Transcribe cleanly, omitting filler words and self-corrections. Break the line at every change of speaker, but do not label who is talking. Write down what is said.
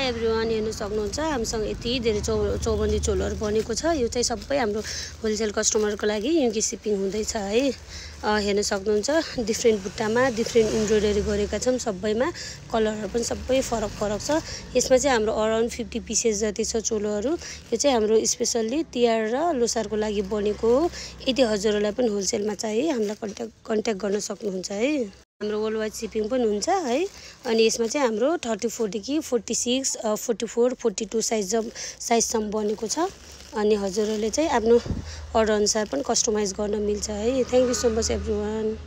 Everyone, हेर्न सक्नुहुन्छ हामीसँग यति धेरै चौबन्दी चोलोहरू बनेको छ। यो चाहिँ सबै हाम्रो होलसेल कस्टमरको लागि युकी सिपिङ हुँदैछ है। हेर्न सक्नुहुन्छ डिफ्रेन्ट बुट्टामा डिफ्रेन्ट एम्ब्रोइडरी गरेका छौँ। सबैमा कलरहरू पनि सबै फरक फरक छ। यसमा चाहिँ हाम्रो अराउन्ड 50 पिसेस जति छ चोलोहरू। यो चाहिँ हाम्रो स्पेसल्ली तिहार र लोसारको लागि बनेको हो। यदि हजुरहरूलाई पनि होलसेलमा चाहिए हामीलाई कन्ट्याक्ट गर्न सक्नुहुन्छ है। हाम्रो वर्ल्ड वाइड सिपिङ पनि हुन्छ है। अनि यसमा चाहिँ हाम्रो 34 देखि 46, 44, 42 साइजसम्म बनेको छ। अनि हजुरहरूले चाहिँ आफ्नो अर्डर अनुसार पनि कस्टमाइज गर्न मिल्छ है। Thank you so much everyone.